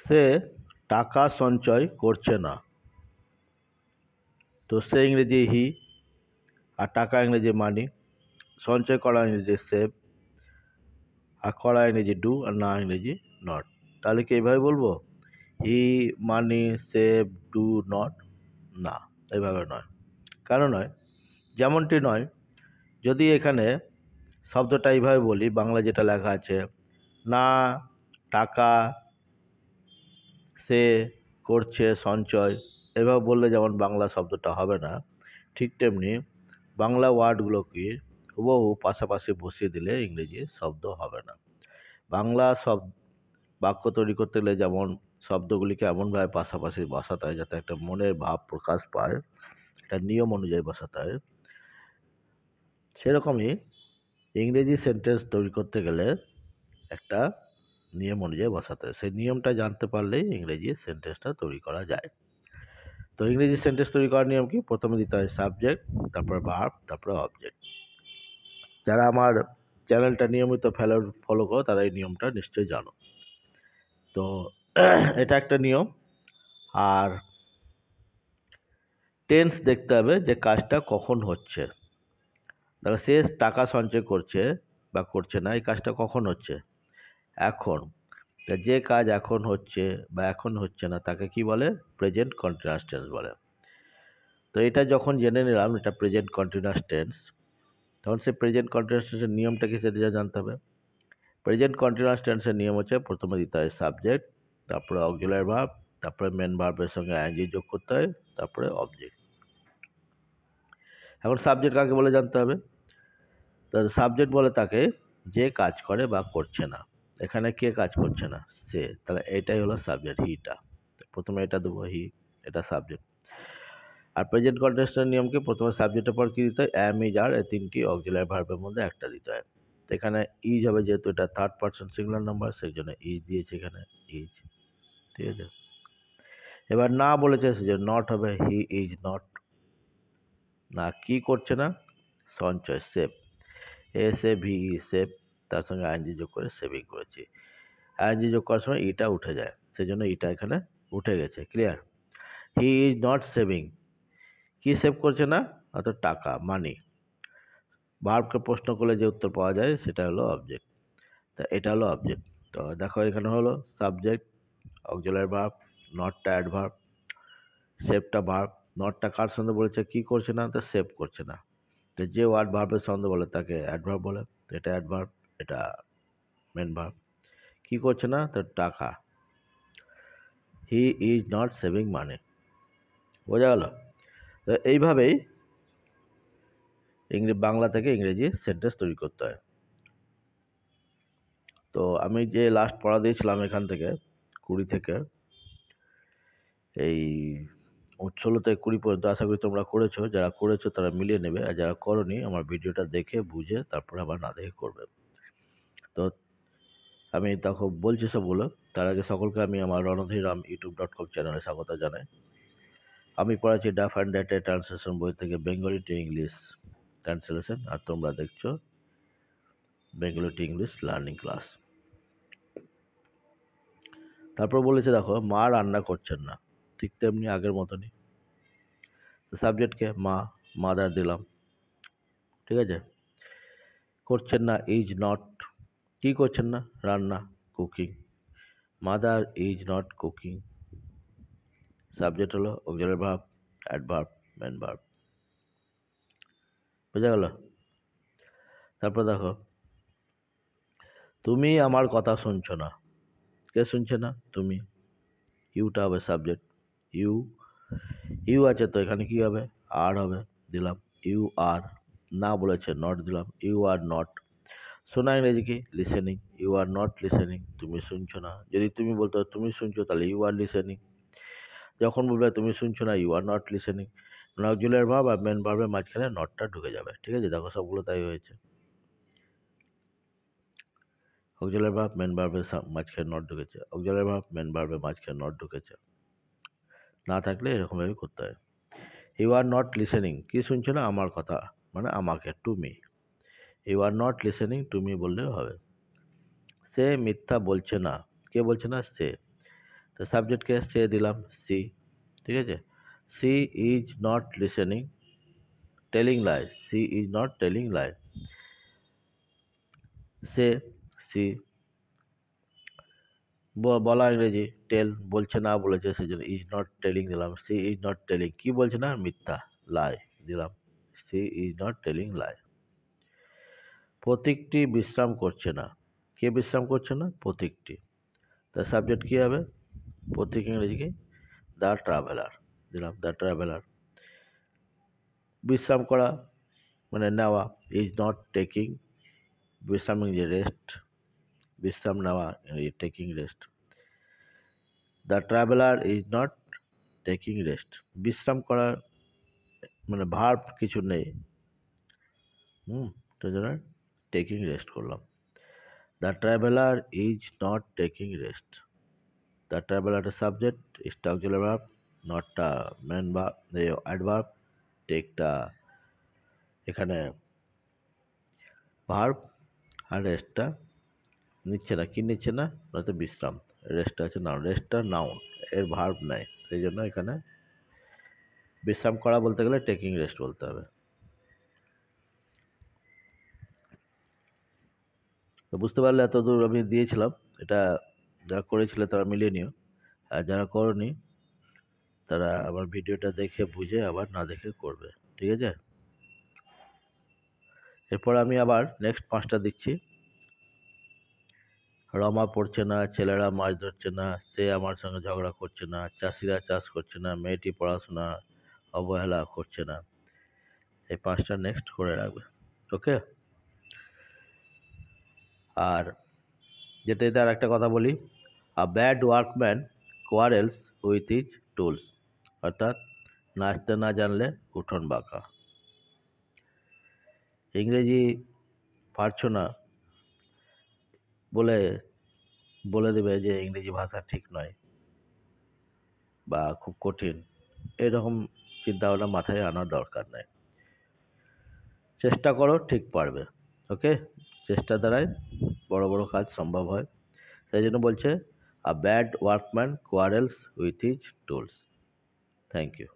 সে টাকা সঞ্চয় করছে না। তো সে ইংরেজি হি, আর টাকা ইংরেজি মানি, সঞ্চয় করা ইংরেজি সেভ, আর করা ইংরেজি ডু, আর না ইংরেজি নট। তাহলে কি এইভাবে বলবো হি মানি সেভ ডু নট? না, এইভাবে নয়। কেন নয়? যেমনটি নয়, যদি এখানে শব্দটা এইভাবে বলি, বাংলা যেটা লেখা আছে, না টাকা সে করছে সঞ্চয়, এভাবে বললে যেমন বাংলা শব্দটা হবে না, ঠিক তেমনি বাংলা ওয়ার্ডগুলোকে হুবহু পাশাপাশি বসিয়ে দিলে ইংরেজি শব্দ হবে না। বাংলা বাক্য তৈরি করতে গেলে যেমন শব্দগুলিকে এমনভাবে পাশাপাশি বসাতে হয় যাতে একটা মনের ভাব প্রকাশ পায়, একটা নিয়ম অনুযায়ী বসাতে হয়, সেরকমই ইংরেজি সেন্টেন্স তৈরি করতে গেলে একটা নিয়ম অনুযায়ী বসাতে হয়। সেই নিয়মটা জানতে পারলেই ইংরেজি সেন্টেন্সটা তৈরি করা যায়। তো ইংরেজি সেন্টেন্স তৈরি করার নিয়ম কি? প্রথমে দিতে হয় সাবজেক্ট, তারপরে ভার্ব, তারপরে অবজেক্ট। যারা আমার চ্যানেলটা নিয়মিত ফলো করো তারা এই নিয়মটা নিশ্চয়ই জানো। তো এটা একটা নিয়ম। আর টেন্স দেখতে হবে যে কাজটা কখন হচ্ছে। তাহলে সে টাকা সঞ্চয় করছে বা করছে না, এই কাজটা কখন হচ্ছে? এখন। তা যে কাজ এখন হচ্ছে বা এখন হচ্ছে না তাকে কি বলে? প্রেজেন্ট কন্টিনিউয়াস টেন্স বলে। তো এটা যখন জেনে নিলাম এটা প্রেজেন্ট কন্টিনিউয়াস টেন্স, তখন সে প্রেজেন্ট কন্টিনিউয়াস টেন্সের নিয়মটা কি সেটা জানতে হবে। প্রেজেন্ট কন্টিনিউয়াস টেন্সের নিয়ম হচ্ছে প্রথমে দিতে হয় সাবজেক্ট, তারপরে অক্সিলারি ভার্ব, তারপরে মেন ভার্বের সঙ্গে আইএনজি যোগ করতে হয়, তারপরে অবজেক্ট। এখন সাবজেক্ট কাকে বলে জানতে হবে। তো সাবজেক্ট বলে তাকে যে কাজ করে বা করছে না। এখানে কে কাজ করছে না? সে। তাহলে এটাই হলো সাবজেক্ট, হিটা। প্রথমে এটা দেবো হি, এটা সাবজেক্ট। আর প্রেজেন্ট কন্টিনিউয়াস নিয়ম কি? প্রথমে সাবজেক্টের পর কি দিতে হয়? অ্যাম, ইজ, আর, এই তিনটি অক্সিলারি ভার্বের মধ্যে একটা দিতে হয়। তো এখানে ইজ হবে, যেহেতু এটা থার্ড পারসন সিঙ্গুলার নাম্বার, সেই জন্য ইজ দিয়েছে এখানে, ইজ। ঠিক আছে। এবার না বলেছে সেজন্য নট হবে, হি ইজ নট। না কি করছে না? সঞ্চয়, সেভ, SAVE, সেভ, তার সঙ্গে আইএনজি যোগ করে সেভিং করেছি। আইএনজি যোগ করার সময় ইটা উঠে যায়, সেজন্য ইটা এখানে উঠে গেছে। Clear? He is not saving. কি সেভ করছে না? অর্থাৎ টাকা, মানি। ভার্বকে প্রশ্ন করলে যে উত্তর পাওয়া যায় সেটা হলো অবজেক্ট। তা এটা হলো অবজেক্ট। তো দেখো এখানে হলো সাবজেক্ট, অক্সিলারি ভার্ব, নটটা অ্যাডভার্ব, সেভটা ভার্ব। নটটা কার সঙ্গে বলেছে? কি করছে না? তো সেভ করছে না। তো যে ওয়ার্ড ভার্বের সঙ্গে বলে তাকে অ্যাডভার্ব বলে। তো এটা অ্যাডভার্ব, এটা মেন ভার্ব। কি করছে না? তো টাকা। হি ইজ নট সেভিং মানি। বোঝা গেল? তো এইভাবেই বাংলা থেকে ইংরেজি সেন্টেন্স তৈরি করতে হয়। তো আমি যে লাস্ট পড়া দিয়েছিলাম এখান থেকে 20 থেকে এই 16 থেকে 20 পর্যন্ত, আশা করি তোমরা করেছো। যারা করেছো তারা মিলিয়ে নেবে, আর যারা করোনি আমার ভিডিওটা দেখে বুঝে তারপরে আবার না দেখে করবে। তো আমি তখন বলছি সবগুলো। তার আগে সকলকে আমি আমার রণধীরাম youtube.com চ্যানেলে স্বাগত জানাই। আমি পড়াচ্ছি ডাফ অ্যান্ড ডেটে ট্রান্সলেশন বই থেকে বেঙ্গলি টু ইংলিশ ট্রান্সলেশন, আর তোমরা দেখছো Bengali to English learning class. তারপর বলেছে দেখো মা রান্না করছেন না, ঠিক তেমনি আগের মতনই। সাবজেক্টকে মা, মাদার দিলাম। ঠিক আছে। করছেন না, ইজ নট। কি করছেন না? রান্না, cooking. Mother is not cooking. Subject হলো auxiliary verb, adverb, main verb. বুঝা গেল? তারপর দেখো তুমি আমার কথা শুনছো না। কে শুনছে না? তুমি। ইউটা হবে সাবজেক্ট, ইউ। ইউ আছে তো এখানে কি হবে? আর হবে, দিলাম ইউ আর। না বলেছে নট, দিলাম ইউ আর নট। শোনা ইংরেজি কি? Listening. You are not listening, তুমি শুনছো না। যদি তুমি বলতো তুমি শুনছো তাহলে ইউ আর লিসেনিং। যখন বলবে তুমি শুনছো না, you are not listening, auxiliary verb আর মেন ভার্বের মাঝখানে নটটা ঢুকে যাবে। ঠিক আছে, দেখো সবগুলো তাই হয়েছে। অক্সিলারি ভার্ব মেন ভার্বের মাঝখানে নট ঢুকেছে, অক্সিলারি ভার্ব মেন ভার্বের মাঝখানে নট ঢুকেছে। না থাকলে এরকম ভাবে করতে হয়। ইউ আর নট লিসেনিং, কি শুনছো না? আমার কথা, মানে আমাকে, to me. You are not listening to me বললেও হবে। সে মিথ্যা বলছে না। কে বলছে না? সে। তো সাবজেক্টকে সে দিলাম সি, ঠিক আছে। She is not listening, telling lie, she is not telling lie. সে, সি, বলা ইংরেজি, টেল বলছে না, বলেছে সেজন্য ইজ নট টেলিং দিলাম। সি ইজ নট টেলিং, কি বলছে না, মিথ্যা, লাই দিলাম, she is not telling lie. প্রতীকটি বিশ্রাম করছে না, কে বিশ্রাম করছে না, প্রতীকটি। তার সাবজেক্ট কি হবে, প্রতীক ইংরেজি কি, দ্য ট্রাভেলার দিলাম, দ্য ট্রাভেলার। বিশ্রাম করা মানে নেওয়া, ইজ নট টেকিং, বিশ্রাম ইংরেজি রেস্ট, বিশ্রাম নেওয়া ইংরেজি taking rest. The traveller is not taking rest, বিশ্রাম করার মানে ভার্ব কিছু নেই, তার জন্য টেকিং রেস্ট করলাম। The traveller is not taking rest. The traveller subject, ইজটা অক্সিলারি ভার্ব, নটটা মেন বা অ্যাডভার্ব, টেকটা এখানে ভার্ব, আর রেস্টটা নিচ্ছে না, কি নিচ্ছে না, নয়তো বিশ্রাম, রেস্টটা হচ্ছে নাউন, রেস্টটা নাউন, এর ভার্ব নাই, সেই জন্য এখানে বিশ্রাম করা বলতে গেলে টেকিং রেস্ট বলতে হবে। তো বুঝতে পারলে, এত দূর আমি দিয়েছিলাম, এটা যারা করেছিলে তারা মিলিয়ে নিও, আর যারা করনি তারা আবার ভিডিওটা দেখে বুঝে আবার না দেখে করবে, ঠিক আছে। এরপর আমি আবার নেক্সট 5টা দিচ্ছি। রমা পড়ছে না, ছেলেরা মাছ ধরছে না, সে আমার সঙ্গে ঝগড়া করছে না, চাষিরা চাষ করছে না, মেয়েটি পড়াশোনা অবহেলা করছে না। এই 5টা নেক্সট করে রাখবে, ওকে। আর যেতে যেতে আর একটা কথা বলি, আ bad workman quarrels with his tools, অর্থাৎ নাচতে না জানলে উঠোন বাঁকা। ইংরেজি পারছো না বলে বলে দেবে যে ইংরেজি ভাষা ঠিক নয় বা খুব কঠিন, এরকম চিন্তাভাবনা মাথায় আনার দরকার নেই। চেষ্টা করো, ঠিক পারবে, ওকে। চেষ্টা দ্বারাই বড় বড় কাজ সম্ভব হয়। সেই জন্য বলছে, a bad workman quarrels with his tools. Thank you.